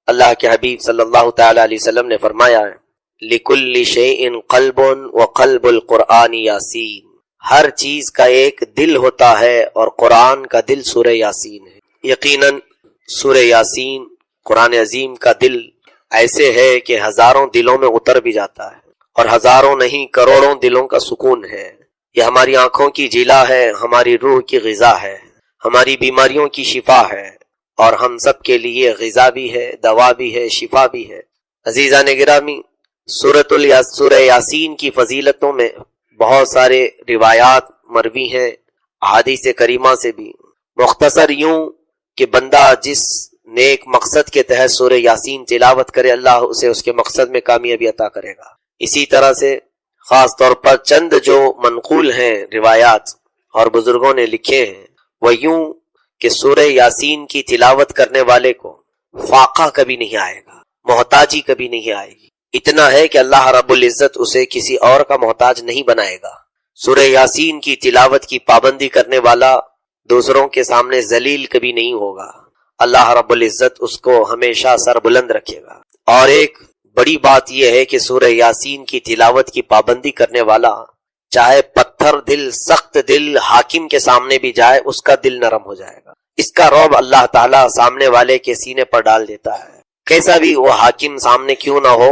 اللہ کے حبیب صلی اللہ تعالی علیہ وسلم نے فرمایا ہے لِكُلِّ شَيْءٍ قَلْبٌ وَقَلْبُ الْقُرْآنِ یاسین، ہر چیز کا ایک دل ہوتا ہے اور قرآن کا دل سورہ یاسین ہے۔ یقیناً سورہ یاسین قرآن عظیم کا دل ایسے ہے کہ ہزاروں دلوں میں اتر بھی جاتا ہے، اور ہزاروں نہیں کروڑوں دلوں کا سکون ہے۔ یہ ہماری آنکھوں کی جلا ہے، ہماری روح کی غذا ہے، ہماری بیماریوں کی شفا ہے، اور ہم سب کے لیے غذا بھی ہے، دوا بھی ہے، شفا بھی ہے۔ عزیزان گرامی، سورہ یاسین کی فضیلتوں میں بہت سارے روایات مروی ہیں، احادیث کریمہ سے بھی۔ مختصر یوں کہ بندہ جس نیک مقصد کے تحت سورہ یاسین تلاوت کرے، اللہ اسے اس کے مقصد میں کامیابی عطا کرے گا۔ اسی طرح سے خاص طور پر چند جو منقول ہیں روایات اور بزرگوں نے لکھے ہیں، وہ یوں کہ سورہ یاسین کی تلاوت کرنے والے کو فاقہ کبھی نہیں آئے گا، محتاجی کبھی نہیں آئے گی۔ اتنا ہے کہ اللہ رب العزت اسے کسی اور کا محتاج نہیں بنائے گا۔ سورہ یاسین کی تلاوت کی پابندی کرنے والا دوسروں کے سامنے ذلیل کبھی نہیں ہوگا، اللہ رب العزت اس کو ہمیشہ سر بلند رکھے گا۔ اور ایک بڑی بات یہ ہے کہ سورہ یاسین کی تلاوت کی پابندی کرنے والا چاہے پتھر دل، سخت دل حاکم کے سامنے بھی جائے، اس کا دل نرم ہو جائے گا۔ اس کا رعب اللہ تعالیٰ سامنے والے کے سینے پر ڈال دیتا ہے، کیسا بھی وہ حاکم سامنے کیوں نہ ہو،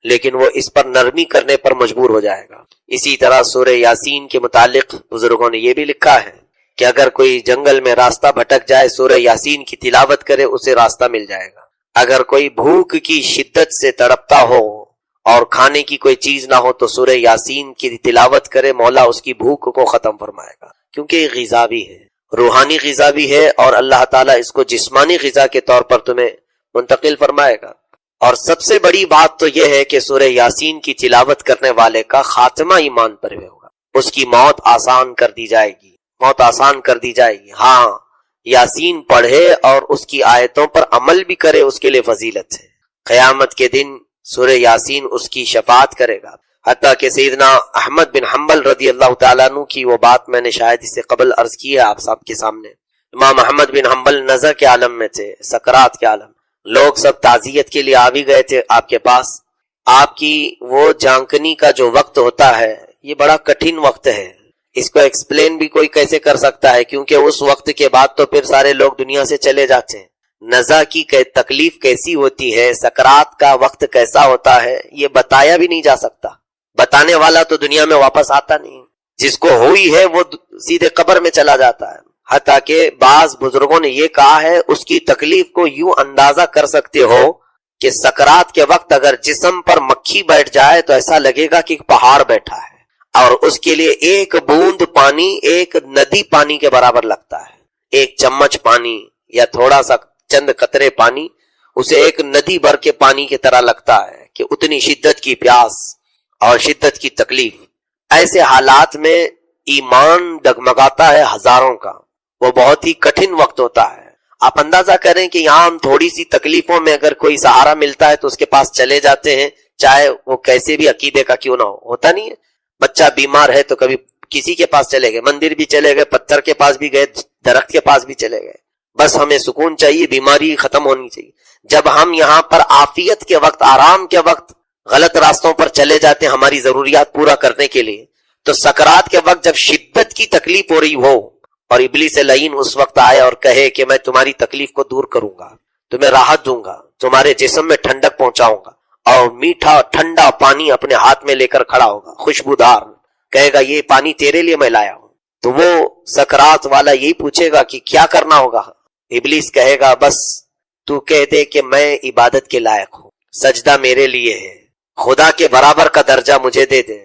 لیکن وہ اس پر نرمی کرنے پر مجبور ہو جائے گا۔ اسی طرح سورہ یاسین کے متعلق بزرگوں نے یہ بھی لکھا ہے کہ اگر کوئی جنگل میں راستہ بھٹک جائے، سورہ یاسین کی تلاوت کرے، اسے راستہ مل جائے گا۔ اگر کوئی بھوک کی شدت سے تڑپتا ہو اور کھانے کی کوئی چیز نہ ہو تو سورہ یاسین کی تلاوت کرے، مولا اس کی بھوک کو ختم فرمائے گا، کیونکہ یہ غذا بھی ہے، روحانی غذا بھی ہے، اور اللہ تعالیٰ اس کو جسمانی غذا کے طور پر تمہیں منتقل فرمائے گا۔ اور سب سے بڑی بات تو یہ ہے کہ سورہ یاسین کی تلاوت کرنے والے کا خاتمہ ایمان پر ہوگا، اس کی موت آسان کر دی جائے گی، موت آسان کر دی جائے گی۔ ہاں، یاسین پڑھے اور اس کی آیتوں پر عمل بھی کرے، اس کے لیے فضیلت ہے۔ قیامت کے دن سورہ یاسین اس کی شفاعت کرے گا۔ حتیٰ کہ سیدنا احمد بن حنبل رضی اللہ تعالیٰ عنہ کی وہ بات میں نے شاید اس سے قبل عرض کی ہے آپ سب کے سامنے۔ امام احمد بن حنبل نظر کے عالم میں تھے، سکرات کے عالم، لوگ سب تعزیت کے لیے آ بھی گئے تھے آپ کے پاس۔ آپ کی وہ جانکنی کا جو وقت ہوتا ہے، یہ بڑا کٹھن وقت ہے، اس کو ایکسپلین بھی کوئی کیسے کر سکتا ہے، کیونکہ اس وقت کے بعد تو پھر سارے لوگ دنیا سے چلے جاتے ہیں۔ نزا کی تکلیف کیسی ہوتی ہے، سکرات کا وقت کیسا ہوتا ہے، یہ بتایا بھی نہیں جا سکتا۔ بتانے والا تو دنیا میں واپس آتا نہیں، جس کو ہوئی ہے وہ سیدھے قبر میں چلا جاتا ہے۔ حتیٰ کہ بعض بزرگوں نے یہ کہا ہے اس کی تکلیف کو یوں اندازہ کر سکتے ہو کہ سکرات کے وقت اگر جسم پر مکھی بیٹھ جائے تو ایسا لگے گا کہ ایک پہاڑ بیٹھا ہے، اور اس کے لیے ایک بوند پانی ایک ندی پانی کے برابر لگتا ہے۔ ایک چمچ پانی یا تھوڑا سا چند قطرے پانی اسے ایک ندی بھر کے پانی کی طرح لگتا ہے کہ اتنی شدت کی پیاس اور شدت کی تکلیف۔ ایسے حالات میں ایمان ڈگمگاتا ہے ہزاروں کا، وہ بہت ہی کٹھن وقت ہوتا ہے۔ آپ اندازہ کریں کہ یہاں ہم تھوڑی سی تکلیفوں میں اگر کوئی سہارا ملتا ہے تو اس کے پاس چلے جاتے ہیں، چاہے وہ کیسے بھی عقیدے کا کیوں نہ ہو، ہوتا نہیں ہے؟ بچہ بیمار ہے تو کبھی کسی کے پاس چلے گئے، مندر بھی چلے گئے، پتھر کے پاس بھی گئے، درخت کے پاس بھی چلے گئے، بس ہمیں سکون چاہیے، بیماری ختم ہونی چاہیے۔ جب ہم یہاں پر عافیت کے وقت، آرام کے وقت غلط راستوں پر چلے جاتے ہیں ہماری ضروریات پورا کرنے کے لیے، تو سکرات کے وقت جب شدت کی تکلیف ہو رہی ہو اور ابلیس لعین اس وقت آئے اور کہے کہ میں تمہاری تکلیف کو دور کروں گا، تمہیں راحت دوں گا، تمہارے جسم میں ٹھنڈک پہنچاؤں گا، اور میٹھا ٹھنڈا پانی اپنے ہاتھ میں لے کر کھڑا ہوگا، خوشبودار، کہے گا یہ پانی تیرے لیے میں لایا ہوں، تو وہ سکرات والا یہی پوچھے گا کہ کیا کرنا ہوگا؟ ابلیس کہے گا بس تو کہہ دے کہ میں عبادت کے لائق ہوں، سجدہ میرے لیے ہے، خدا کے برابر کا درجہ مجھے دے دے۔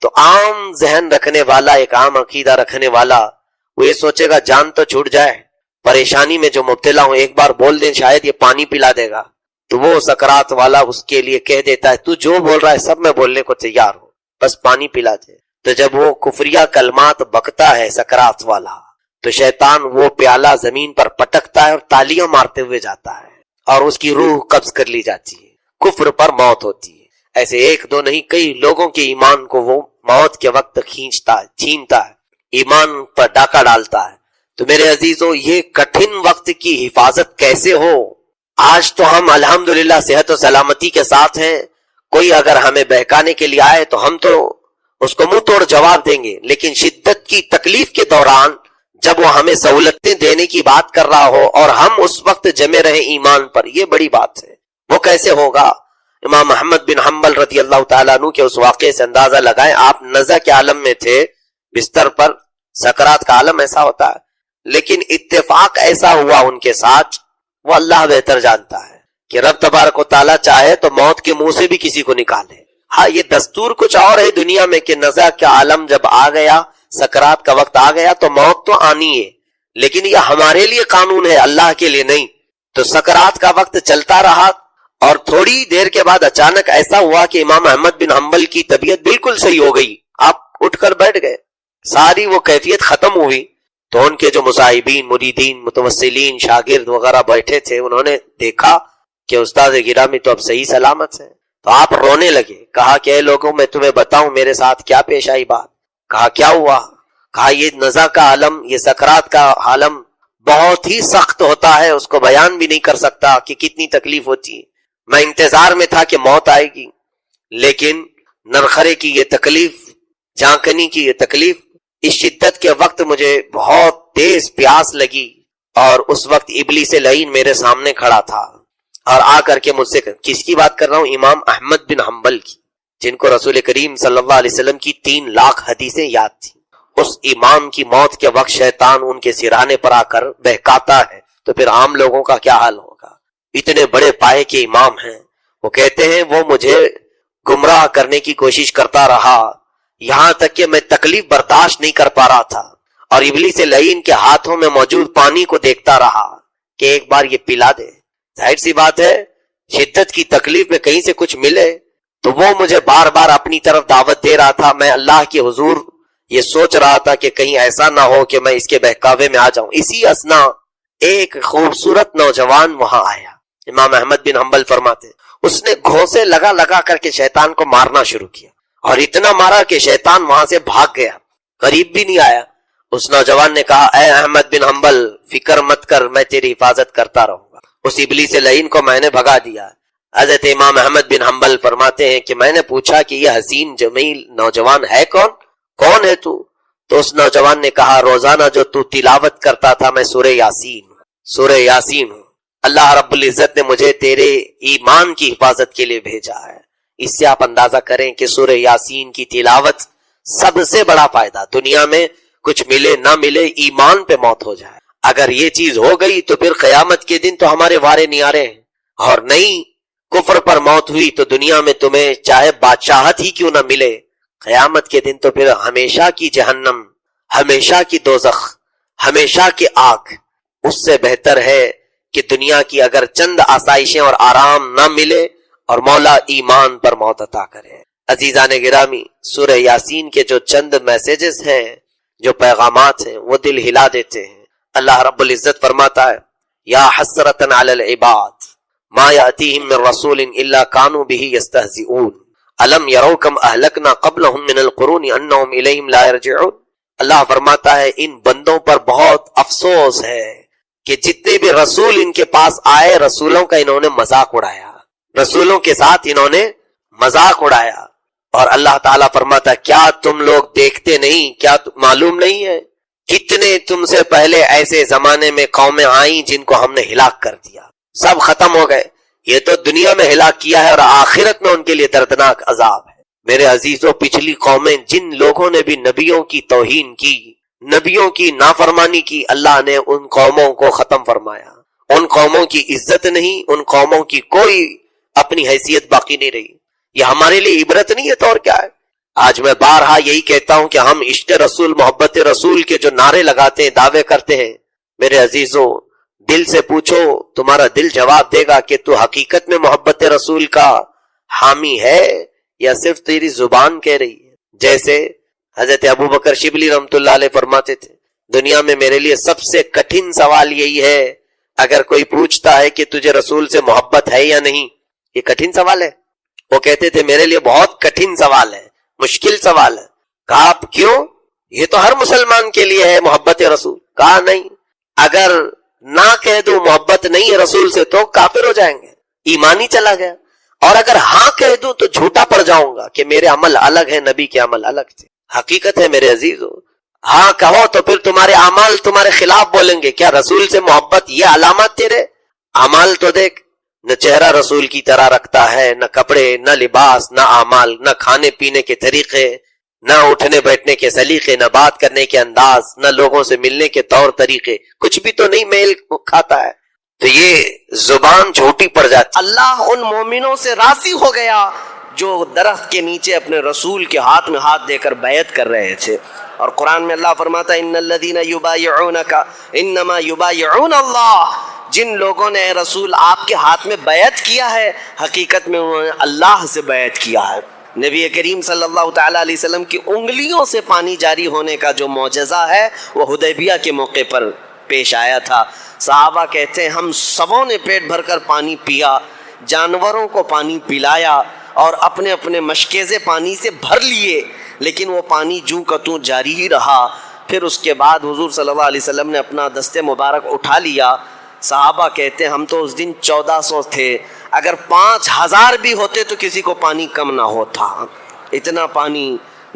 تو عام ذہن رکھنے والا، ایک عام عقیدہ رکھنے والا، وہ یہ سوچے گا جان تو چھوٹ جائے، پریشانی میں جو مبتلا ہوں ایک بار بول دیں شاید یہ پانی پلا دے گا، تو وہ سکرات والا اس کے لیے کہہ دیتا ہے تو جو بول رہا ہے سب میں بولنے کو تیار ہوں، بس پانی پلا دے۔ تو جب وہ کفریہ کلمات بکتا ہے سکرات والا، تو شیطان وہ پیالہ زمین پر پٹکتا ہے اور تالیاں مارتے ہوئے جاتا ہے، اور اس کی روح قبض کر لی جاتی ہے، کفر پر موت ہوتی ہے۔ ایسے ایک دو نہیں، کئی لوگوں کے ایمان کو وہ موت کے وقت کھینچتا ہے، چھینتا ہے، ایمان پر ڈاکہ ڈالتا ہے۔ تو میرے عزیزو، یہ کٹھن وقت کی حفاظت کیسے ہو آج تو ہم الحمدللہ صحت و سلامتی کے ساتھ ہیں، کوئی اگر ہمیں بہکانے کے لیے آئے تو ہم تو اس کو منہ توڑ جواب دیں گے، لیکن شدت کی تکلیف کے دوران جب وہ ہمیں سہولتیں دینے کی بات کر رہا ہو اور ہم اس وقت جمے رہے ایمان پر، یہ بڑی بات ہے۔ وہ کیسے ہوگا؟ امام محمد بن حنبل رضی اللہ تعالیٰ عنہ کے اس واقعے سے اندازہ لگائیں۔ آپ نزع کے عالم میں تھے، بستر پر، سکرات کا عالم ایسا ہوتا ہے، لیکن اتفاق ایسا ہوا ان کے ساتھ، وہ اللہ بہتر جانتا ہے کہ رب تبارک و تعالیٰ چاہے تو موت کے منہ سے بھی کسی کو نکالے۔ ہاں، یہ دستور کچھ اور ہے دنیا میں کہ نزع کا عالم جب آ گیا، سکرات کا وقت آ گیا تو موت تو آنی ہے، لیکن یہ ہمارے لیے قانون ہے، اللہ کے لیے نہیں۔ تو سکرات کا وقت چلتا رہا اور تھوڑی دیر کے بعد اچانک ایسا ہوا کہ امام احمد بن حنبل کی طبیعت بالکل صحیح ہو گئی، آپ اٹھ کر بیٹھ گئے، ساری وہ کیفیت ختم ہوئی۔ تو ان کے جو مصاحبین، مریدین، متوسلین، شاگرد وغیرہ بیٹھے تھے، انہوں نے دیکھا کہ استاد گرامی تو اب صحیح سلامت ہے، تو آپ رونے لگے۔ کہا کہ اے لوگوں، میں تمہیں بتاؤں میرے ساتھ کیا پیش آئی بات۔ کہا کیا ہوا؟ کہا یہ نزع کا عالم، یہ سکرات کا عالم بہت ہی سخت ہوتا ہے، اس کو بیان بھی نہیں کر سکتا کہ کتنی تکلیف ہوتی ہے۔ میں انتظار میں تھا کہ موت آئے گی، لیکن نرخرے کی یہ تکلیف، جانکنی کی یہ تکلیف، اس شدت کے وقت مجھے بہت تیز پیاس لگی، اور اس وقت ابلیس لعین میرے سامنے کھڑا تھا اور آ کر کے مجھ سے، کس کی بات کر رہا ہوں؟ امام احمد بن حنبل کی، جن کو رسول کریم صلی اللہ علیہ وسلم کی 3 لاکھ حدیثیں یاد تھیں۔ اس امام کی موت کے وقت شیطان ان کے سرانے پر آ کر بہکاتا ہے، تو پھر عام لوگوں کا کیا حال ہوگا؟ اتنے بڑے پائے کے امام ہیں، وہ کہتے ہیں وہ مجھے گمراہ کرنے کی کوشش کرتا رہا، یہاں تک کہ میں تکلیف برداشت نہیں کر پا رہا تھا، اور ابلیس لعین کے ہاتھوں میں موجود پانی کو دیکھتا رہا کہ ایک بار یہ پلا دے۔ ظاہر سی بات ہے، شدت کی تکلیف میں کہیں سے کچھ ملے تو وہ مجھے بار بار اپنی طرف دعوت دے رہا تھا۔ میں اللہ کے حضور یہ سوچ رہا تھا کہ کہیں ایسا نہ ہو کہ میں اس کے بہکاوے میں آ جاؤں۔ اسی اثنا ایک خوبصورت نوجوان وہاں آیا، امام احمد بن حنبل فرماتے اس نے گھونسے لگا لگا کر کے شیطان کو مارنا شروع کیا، اور اتنا مارا کہ شیطان وہاں سے بھاگ گیا، قریب بھی نہیں آیا۔ اس نوجوان نے کہا اے احمد بن حنبل، فکر مت کر، میں تیری حفاظت کرتا رہوں گا۔ اس ابلیس لعین کو میں نے بھگا دیا۔ حضرت امام احمد بن حنبل فرماتے ہیں کہ میں نے پوچھا کہ یہ حسین جمیل نوجوان ہے کون؟ کون ہے تو اس نوجوان نے کہا روزانہ جو تو تلاوت کرتا تھا میں سورہ یاسین ہوں، سورہ یاسین ہوں، اللہ رب العزت نے مجھے تیرے ایمان کی حفاظت کے لیے بھیجا ہے۔ اس سے آپ اندازہ کریں کہ سورہ یاسین کی تلاوت سب سے بڑا فائدہ، دنیا میں کچھ ملے نہ ملے، ایمان پہ موت ہو جائے، اگر یہ چیز ہو گئی تو پھر قیامت کے دن تو ہمارے وارے نیارے ہیں، اور نہیں کفر پر موت ہوئی تو دنیا میں تمہیں چاہے بادشاہت ہی کیوں نہ ملے، قیامت کے دن تو پھر ہمیشہ کی جہنم، ہمیشہ کی دوزخ، ہمیشہ کی آگ۔ اس سے بہتر ہے کہ دنیا کی اگر چند آسائشیں اور آرام نہ ملے اور مولا ایمان پر موت عطا کرے۔ عزیزان گرامی، سورہ یاسین کے جو چند میسیجز ہیں، جو پیغامات ہیں، وہ دل ہلا دیتے ہیں۔ اللہ رب العزت فرماتا ہے یا حسرتن علی العباد ما یاتیہم من رسول الا کانوا بہ یستہزئون الم یروا کم اہلکنا قبلہم من القرون انہم الیہم لا یرجعون۔ اللہ فرماتا ہے ان بندوں پر بہت افسوس ہے کہ جتنے بھی رسول ان کے پاس آئے، رسولوں کا انہوں نے مذاق اڑایا، رسولوں کے ساتھ انہوں نے مذاق اڑایا۔ اور اللہ تعالیٰ فرماتا ہے کیا تم لوگ دیکھتے نہیں، کیا معلوم نہیں ہے کتنے تم سے پہلے ایسے زمانے میں قومیں آئیں جن کو ہم نے ہلاک کر دیا، سب ختم ہو گئے۔ یہ تو دنیا میں ہلاک کیا ہے، اور آخرت میں ان کے لیے دردناک عذاب ہے۔ میرے عزیزوں، پچھلی قومیں جن لوگوں نے بھی نبیوں کی توہین کی، نبیوں کی نافرمانی کی، اللہ نے ان قوموں کو ختم فرمایا۔ ان قوموں کی عزت نہیں، ان قوموں کی کوئی اپنی حیثیت باقی نہیں رہی۔ یہ ہمارے لیے عبرت نہیں ہے تو اور کیا ہے؟ آج میں بارہا یہی کہتا ہوں کہ ہم عشق رسول، محبت رسول کے جو نعرے لگاتے ہیں، دعوے کرتے ہیں، میرے عزیزوں دل سے پوچھو، تمہارا دل جواب دے گا کہ تو حقیقت میں محبت رسول کا حامی ہے یا صرف تیری زبان کہہ رہی ہے؟ جیسے حضرت ابو بکر شبلی رحمۃ اللہ علیہ فرماتے تھے دنیا میں میرے لیے سب سے کٹھن سوال یہی ہے، اگر کوئی پوچھتا ہے کہ تجھے رسول سے محبت ہے یا نہیں، یہ کٹھن سوال ہے۔ وہ کہتے تھے میرے لیے بہت کٹھن سوال ہے، مشکل سوال ہے۔ کہا آپ کیوں؟ یہ تو ہر مسلمان کے لیے ہے محبت رسول۔ کہا نہیں، اگر نہ کہہ دوں محبت نہیں ہے رسول سے تو کافر ہو جائیں گے، ایمان ہی چلا گیا. اور اگر ہاں کہہ دوں تو جھوٹا پڑ جاؤں گا کہ میرے عمل الگ ہیں، نبی کے عمل الگ تھے. حقیقت ہے میرے عزیزو. ہاں کہو تو پھر تمہارے اعمال تمہارے خلاف بولیں گے. کیا رسول سے محبت یہ علامات تیرے؟ اعمال تو دیکھ، نہ چہرہ رسول کی طرح رکھتا ہے، نہ کپڑے، نہ لباس، نہ اعمال، نہ کھانے پینے کے طریقے، نہ اٹھنے بیٹھنے کے سلیقے، نہ بات کرنے کے انداز، نہ لوگوں سے ملنے کے طور طریقے، کچھ بھی تو نہیں میل کھاتا ہے. تو یہ زبان جھوٹی پڑ جاتی. اللہ ان مومنوں سے راضی ہو گیا جو درخت کے نیچے اپنے رسول کے ہاتھ میں ہاتھ دے کر بیعت کر رہے تھے. اور قرآن میں اللہ فرماتا ہے ان الذین یبایعونک انما یبایعون اللہ، جن لوگوں نے اے رسول آپ کے ہاتھ میں بیعت کیا ہے حقیقت میں انہوں نے اللہ سے بیعت کیا ہے. نبی کریم صلی اللہ تعالی علیہ وسلم کی انگلیوں سے پانی جاری ہونے کا جو معجزہ ہے وہ حدیبیہ کے موقع پر پیش آیا تھا. صحابہ کہتے ہیں ہم سبوں نے پیٹ بھر کر پانی پیا، جانوروں کو پانی پلایا اور اپنے اپنے مشکیزے پانی سے بھر لیے، لیکن وہ پانی جوں کا توں جاری ہی رہا. پھر اس کے بعد حضور صلی اللہ علیہ وسلم نے اپنا دست مبارک اٹھا لیا. صحابہ کہتے ہیں ہم تو اس دن 1400 تھے، اگر 5000 بھی ہوتے تو کسی کو پانی کم نہ ہوتا. اتنا پانی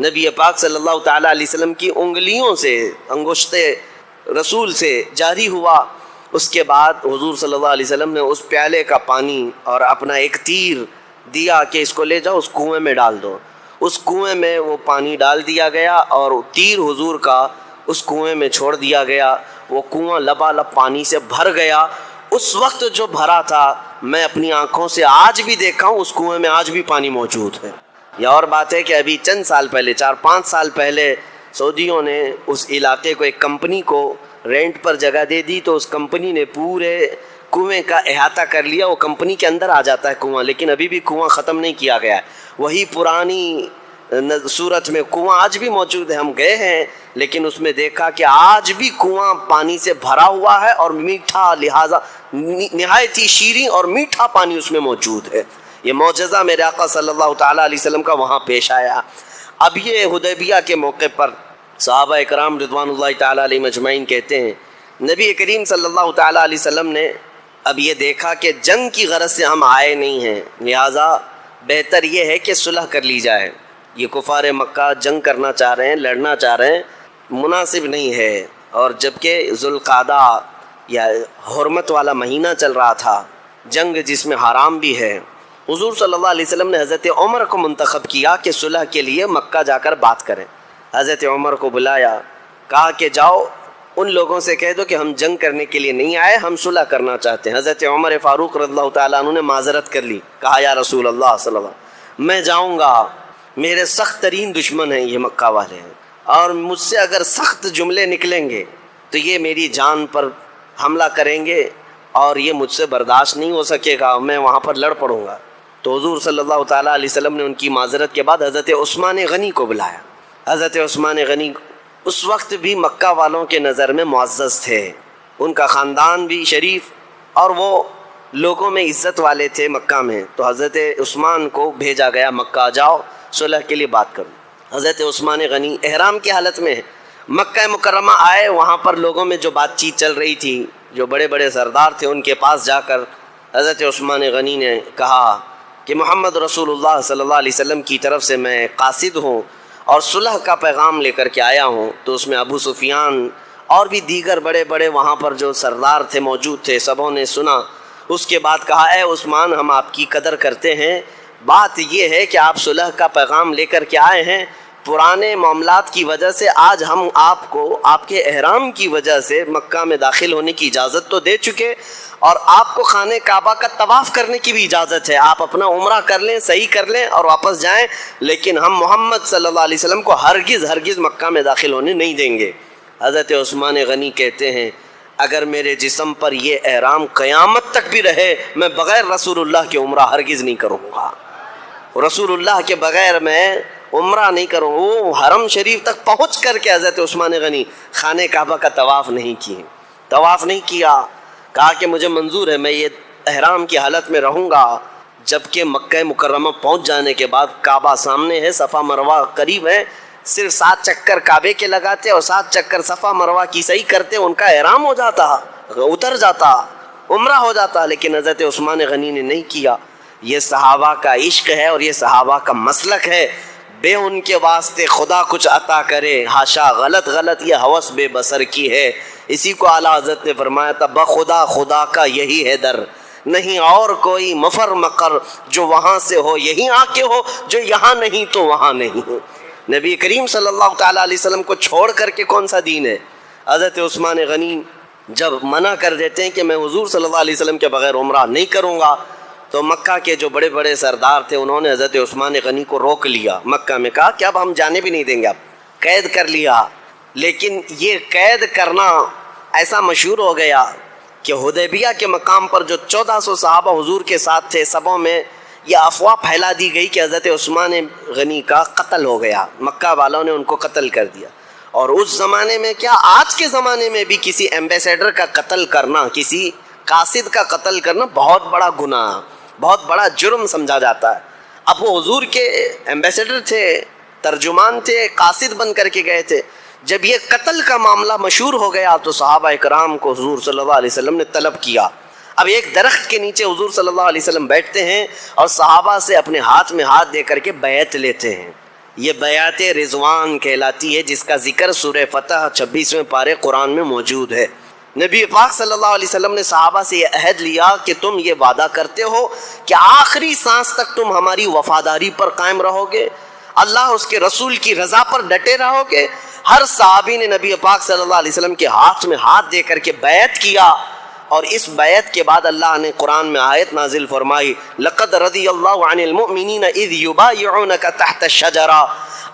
نبی پاک صلی اللہ تعالی علیہ وسلم کی انگلیوں سے، انگشت رسول سے جاری ہوا. اس کے بعد حضور صلی اللہ علیہ وسلم نے اس پیالے کا پانی اور اپنا ایک تیر دیا کہ اس کو لے جاؤ اس کنویں میں ڈال دو. اس کنویں میں وہ پانی ڈال دیا گیا اور تیر حضور کا اس کنویں میں چھوڑ دیا گیا. وہ کنواں لبالب پانی سے بھر گیا. اس وقت جو بھرا تھا میں اپنی آنکھوں سے آج بھی دیکھا ہوں، اس کنویں میں آج بھی پانی موجود ہے. یہ اور بات ہے کہ ابھی چند سال پہلے 4-5 سال پہلے سعودیوں نے اس علاقے کو ایک کمپنی کو رینٹ پر جگہ دے دی، تو اس کمپنی نے پورے کنویں کا احاطہ کر لیا. وہ کمپنی کے اندر آ جاتا ہے کنواں، لیکن ابھی بھی کنواں ختم نہیں کیا گیا ہے. وہی پرانی صورت میں کنواں آج بھی موجود ہے. ہم گئے ہیں لیکن اس میں دیکھا کہ آج بھی کنواں پانی سے بھرا ہوا ہے اور میٹھا، لہٰذا نہایت ہی شیریں اور میٹھا پانی اس میں موجود ہے. یہ معجزہ میرے آقا صلی اللہ تعالیٰ علیہ وسلم کا وہاں پیش آیا. اب یہ حدیبیہ کے موقع پر صحابہ اکرام رضوان اللہ تعالیٰ علیہ مجمعین کہتے ہیں نبی کریم صلی اللہ تعالیٰ علیہ وسلم نے اب یہ دیکھا کہ جنگ کی غرض سے ہم آئے نہیں ہیں، لہٰذا بہتر یہ ہے کہ صلح کر لی جائے. یہ کفار مکہ جنگ کرنا چاہ رہے ہیں، لڑنا چاہ رہے ہیں، مناسب نہیں ہے. اور جبکہ ذوالقعدہ یا حرمت والا مہینہ چل رہا تھا، جنگ جس میں حرام بھی ہے. حضور صلی اللہ علیہ وسلم نے حضرت عمر کو منتخب کیا کہ صلح کے لیے مکہ جا کر بات کریں. حضرت عمر کو بلایا، کہا کہ جاؤ ان لوگوں سے کہہ دو کہ ہم جنگ کرنے کے لیے نہیں آئے، ہم صلح کرنا چاہتے ہیں. حضرت عمر فاروق رضی اللہ تعالیٰ عنہ نے معذرت کر لی، کہا یا رسول اللہ صلی اللہ علیہ وسلم میں جاؤں گا، میرے سخت ترین دشمن ہیں یہ مکہ والے ہیں، اور مجھ سے اگر سخت جملے نکلیں گے تو یہ میری جان پر حملہ کریں گے اور یہ مجھ سے برداشت نہیں ہو سکے گا، میں وہاں پر لڑ پڑوں گا. تو حضور صلی اللہ تعالیٰ علیہ وسلم نے ان کی معذرت کے بعد حضرت عثمان غنی کو بلایا. حضرت عثمان غنی اس وقت بھی مکہ والوں کے نظر میں معزز تھے، ان کا خاندان بھی شریف اور وہ لوگوں میں عزت والے تھے مکہ میں. تو حضرت عثمان کو بھیجا گیا مکہ، جاؤ صلح کے لیے بات کرو. حضرت عثمان غنی احرام کی حالت میں مکہ مکرمہ آئے. وہاں پر لوگوں میں جو بات چیت چل رہی تھی، جو بڑے بڑے سردار تھے، ان کے پاس جا کر حضرت عثمان غنی نے کہا کہ محمد رسول اللہ صلی اللہ علیہ وسلم کی طرف سے میں قاصد ہوں اور صلح کا پیغام لے کر کے آیا ہوں. تو اس میں ابو سفیان اور بھی دیگر بڑے بڑے وہاں پر جو سردار تھے موجود تھے، سبوں نے سنا. اس کے بعد کہا اے عثمان ہم آپ کی قدر کرتے ہیں، بات یہ ہے کہ آپ صلح کا پیغام لے کر کے آئے ہیں، پرانے معاملات کی وجہ سے آج ہم آپ کو آپ کے احرام کی وجہ سے مکہ میں داخل ہونے کی اجازت تو دے چکے اور آپ کو خانہ کعبہ کا طواف کرنے کی بھی اجازت ہے، آپ اپنا عمرہ کر لیں، صحیح کر لیں اور واپس جائیں، لیکن ہم محمد صلی اللہ علیہ وسلم کو ہرگز مکہ میں داخل ہونے نہیں دیں گے. حضرت عثمان غنی کہتے ہیں اگر میرے جسم پر یہ احرام قیامت تک بھی رہے میں بغیر رسول اللہ کے عمرہ ہرگز نہیں کروں گا. رسول اللہ کے بغیر میں عمرہ نہیں کروں. وہ حرم شریف تک پہنچ کر کے حضرت عثمان غنی خانہ کعبہ کا طواف نہیں کیا. کہا کہ مجھے منظور ہے، میں یہ احرام کی حالت میں رہوں گا. جبکہ مکہ مکرمہ پہنچ جانے کے بعد کعبہ سامنے ہے، صفا مروہ قریب ہے، صرف 7 چکر کعبے کے لگاتے اور 7 چکر صفا مروہ کی صحیح کرتے ان کا احرام ہو جاتا. اتر جاتا، عمرہ ہو جاتا، لیکن حضرت عثمان غنی نے نہیں کیا۔ یہ صحابہ کا عشق ہے اور یہ صحابہ کا مسلک ہے، بے ان کے واسطے خدا کچھ عطا کرے، ہاشا غلط یہ ہوس بے بسر کی ہے۔ اسی کو اعلیٰ حضرت نے فرمایا تھا، بخدا خدا کا یہی ہے در، نہیں اور کوئی مفر مقر، جو وہاں سے ہو یہیں آ کے ہو، جو یہاں نہیں تو وہاں نہیں۔ نبی کریم صلی اللہ تعالیٰ علیہ وسلم کو چھوڑ کر کے کون سا دین ہے؟ حضرت عثمان غنی جب منع کر دیتے ہیں کہ میں حضور صلی اللہ علیہ وسلم کے بغیر عمرہ نہیں کروں گا، تو مکہ کے جو بڑے بڑے سردار تھے انہوں نے حضرت عثمان غنی کو روک لیا مکہ میں، کہا کہ اب ہم جانے بھی نہیں دیں گے، اب قید کر لیا۔ لیکن یہ قید کرنا ایسا مشہور ہو گیا کہ حدیبیہ کے مقام پر جو 1400 صحابہ حضور کے ساتھ تھے، سبوں میں یہ افواہ پھیلا دی گئی کہ حضرت عثمان غنی کا قتل ہو گیا، مکہ والوں نے ان کو قتل کر دیا۔ اور اس زمانے میں کیا، آج کے زمانے میں بھی کسی ایمبیسیڈر کا قتل کرنا، کسی قاصد کا قتل کرنا بہت بڑا گناہ، بہت بڑا جرم سمجھا جاتا ہے۔ اب وہ حضور کے ایمبیسیڈر تھے، ترجمان تھے، قاصد بن کر کے گئے تھے۔ جب یہ قتل کا معاملہ مشہور ہو گیا تو صحابہ اکرام کو حضور صلی اللہ علیہ وسلم نے طلب کیا۔ اب ایک درخت کے نیچے حضور صلی اللہ علیہ وسلم بیٹھتے ہیں اور صحابہ سے اپنے ہاتھ میں ہاتھ دے کر کے بیعت لیتے ہیں۔ یہ بیعت رضوان کہلاتی ہے، جس کا ذکر سورہ فتح 26ویں پارے قرآن میں موجود ہے۔ نبی پاک صلی اللہ علیہ وسلم نے صحابہ سے یہ عہد لیا کہ تم یہ وعدہ کرتے ہو کہ آخری سانس تک تم ہماری وفاداری پر قائم رہو گے، اللہ اس کے رسول کی رضا پر ڈٹے رہو گے۔ ہر صحابی نے نبی پاک صلی اللہ علیہ وسلم کے ہاتھ میں ہاتھ دے کر کے بیعت کیا، اور اس بیعت کے بعد اللہ نے قرآن میں آیت نازل فرمائی، لقد رضی اللہ عن المؤمنین اذ یبایعونک تحت الشجرہ،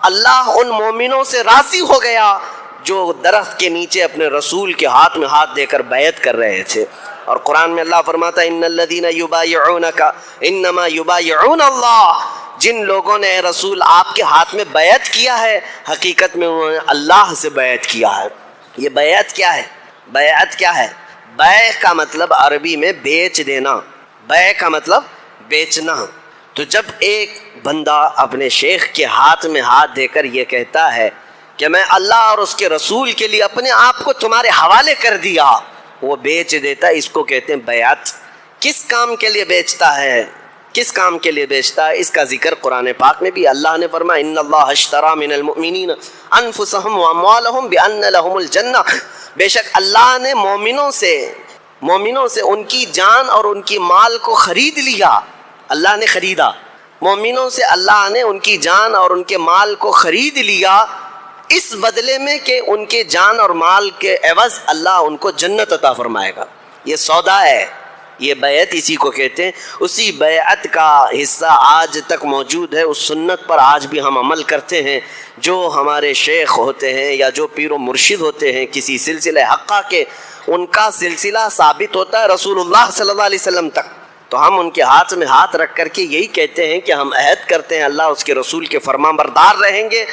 اللہ ان مومنوں سے راضی ہو گیا جو درخت کے نیچے اپنے رسول کے ہاتھ میں ہاتھ دے کر بیعت کر رہے تھے۔ اور قرآن میں اللہ فرماتا ہے، ان الذین یبایعونک انما یبایعون اللہ، جن لوگوں نے اے رسول آپ کے ہاتھ میں بیعت کیا ہے، حقیقت میں انہوں نے اللہ سے بیعت کیا ہے۔ یہ بیعت کیا ہے؟ بیعت کیا ہے؟ بیع کا مطلب عربی میں بیچ دینا، بیع کا مطلب بیچنا۔ تو جب ایک بندہ اپنے شیخ کے ہاتھ میں ہاتھ دے کر یہ کہتا ہے کہ میں اللہ اور اس کے رسول کے لیے اپنے آپ کو تمہارے حوالے کر دیا، وہ بیچ دیتا ہے، اس کو کہتے ہیں بیعت۔ کس کام کے لیے بیچتا ہے؟ کس کام کے لیے بیچتا ہے؟ اس کا ذکر قرآن پاک میں بھی اللہ نے فرمایا، ان اللہ اشتری من المؤمنین انفسهم واموالهم بان لهم الجنہ، بے شک اللہ نے مومنوں سے ان کی جان اور ان کی مال کو خرید لیا۔ اللہ نے خریدا، مومنوں سے اللہ نے ان کی جان اور ان کے مال کو خرید لیا، اس بدلے میں کہ ان کے جان اور مال کے عوض اللہ ان کو جنت عطا فرمائے گا۔ یہ سودا ہے، یہ بیعت اسی کو کہتے ہیں۔ اسی بیعت کا حصہ آج تک موجود ہے، اس سنت پر آج بھی ہم عمل کرتے ہیں۔ جو ہمارے شیخ ہوتے ہیں یا جو پیر و مرشد ہوتے ہیں کسی سلسلہ حقہ کے، ان کا سلسلہ ثابت ہوتا ہے رسول اللہ صلی اللہ علیہ وسلم تک، تو ہم ان کے ہاتھ میں ہاتھ رکھ کر کے یہی کہتے ہیں کہ ہم عہد کرتے ہیں اللہ اس کے رسول کے فرمان بردار رہیں گے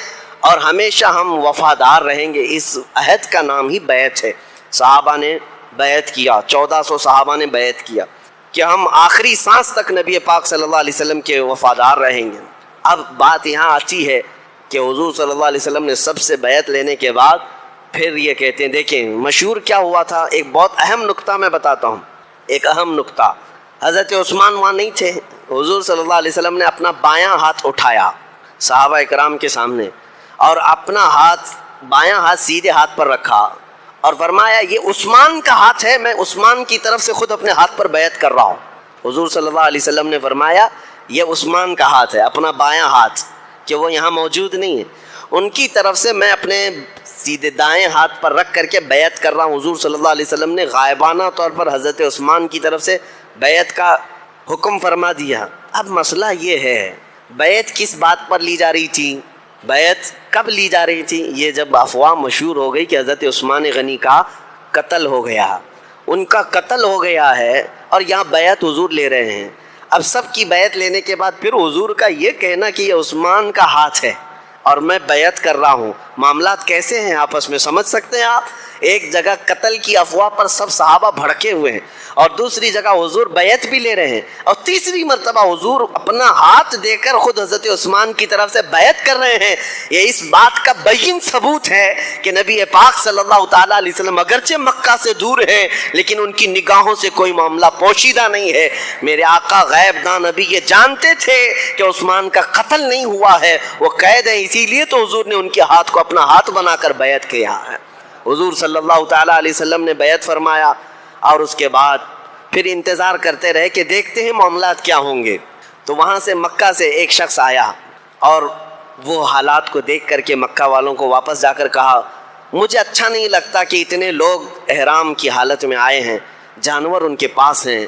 اور ہمیشہ ہم وفادار رہیں گے۔ اس عہد کا نام ہی بیعت ہے۔ صحابہ نے بیعت کیا، 1400 صحابہ نے بیعت کیا کہ ہم آخری سانس تک نبی پاک صلی اللہ علیہ وسلم کے وفادار رہیں گے۔ اب بات یہاں آتی ہے کہ حضور صلی اللہ علیہ وسلم نے سب سے بیعت لینے کے بعد پھر یہ کہتے ہیں، دیکھیں مشہور کیا ہوا تھا، ایک بہت اہم نقطہ میں بتاتا ہوں، ایک اہم نقطہ۔ حضرت عثمان وہاں نہیں تھے، حضور صلی اللہ علیہ وسلم نے اپنا بایاں ہاتھ اٹھایا صحابہ اکرام کے سامنے اور اپنا ہاتھ، بایاں ہاتھ سیدھے ہاتھ پر رکھا اور فرمایا یہ عثمان کا ہاتھ ہے، میں عثمان کی طرف سے خود اپنے ہاتھ پر بیعت کر رہا ہوں۔ حضور صلی اللہ علیہ وسلم نے فرمایا یہ عثمان کا ہاتھ ہے، اپنا بایاں ہاتھ، کہ وہ یہاں موجود نہیں ہے، ان کی طرف سے میں اپنے سیدھے دائیں ہاتھ پر رکھ کر کے بیعت کر رہا ہوں۔ حضور صلی اللہ علیہ وسلم نے غائبانہ طور پر حضرت عثمان کی طرف سے بیعت کا حکم فرما دیا۔ اب مسئلہ یہ ہے، بیعت کس بات پر لی جا رہی تھی؟ بیعت کب لی جا رہی تھی؟ یہ جب افواہ مشہور ہو گئی کہ حضرت عثمان غنی کا قتل ہو گیا، ان کا قتل ہو گیا ہے اور یہاں بیعت حضور لے رہے ہیں۔ اب سب کی بیعت لینے کے بعد پھر حضور کا یہ کہنا کہ یہ عثمان کا ہاتھ ہے اور میں بیعت کر رہا ہوں، معاملات کیسے ہیں آپس میں سمجھ سکتے ہیں آپ؟ ایک جگہ قتل کی افواہ پر سب صحابہ بھڑکے ہوئے ہیں، اور دوسری جگہ حضور بیعت بھی لے رہے ہیں، اور تیسری مرتبہ حضور اپنا ہاتھ دے کر خود حضرت عثمان کی طرف سے بیعت کر رہے ہیں۔ یہ اس بات کا بین ثبوت ہے کہ نبی پاک صلی اللہ تعالیٰ علیہ وسلم اگرچہ مکہ سے دور ہیں لیکن ان کی نگاہوں سے کوئی معاملہ پوشیدہ نہیں ہے۔ میرے آقا غیب داں نبی یہ جانتے تھے کہ عثمان کا قتل نہیں ہوا ہے، وہ قید ہیں، اسی لیے تو حضور نے ان کے ہاتھ کو اپنا ہاتھ بنا کر بیعت کیا ہے۔ حضور صلی اللہ تعالیٰ علیہ وسلم نے بیعت فرمایا، اور اس کے بعد پھر انتظار کرتے رہے کہ دیکھتے ہیں معاملات کیا ہوں گے۔ تو وہاں سے مکہ سے ایک شخص آیا اور وہ حالات کو دیکھ کر کے مکہ والوں کو واپس جا کر کہا، مجھے اچھا نہیں لگتا کہ اتنے لوگ احرام کی حالت میں آئے ہیں، جانور ان کے پاس ہیں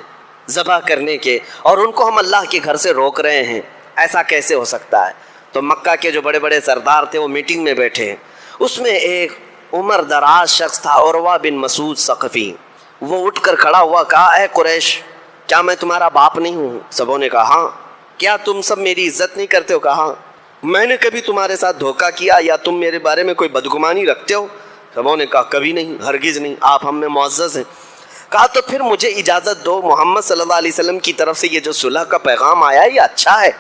ذبح کرنے کے، اور ان کو ہم اللہ کے گھر سے روک رہے ہیں، ایسا کیسے ہو سکتا ہے؟ تو مکہ کے جو بڑے بڑے سردار تھے وہ میٹنگ میں بیٹھے، اس میں ایک عمر دراز شخص تھا، عروہ بن مسعود ثقفی۔ وہ اٹھ کر کھڑا ہوا، کہا، اے قریش، کیا میں تمہارا باپ نہیں ہوں؟ سبوں نے کہا ہاں۔ کیا تم سب میری عزت نہیں کرتے ہو؟ کہا ہاں۔ میں نے کبھی تمہارے ساتھ دھوکہ کیا یا تم میرے بارے میں کوئی بدگمانی رکھتے ہو؟ سبوں نے کہا کبھی نہیں، ہرگز نہیں، آپ ہم میں معزز ہیں۔ کہا تو پھر مجھے اجازت دو، محمد صلی اللہ علیہ وسلم کی طرف سے یہ جو صلح کا پیغام آیا ہے یہ اچھا ہے،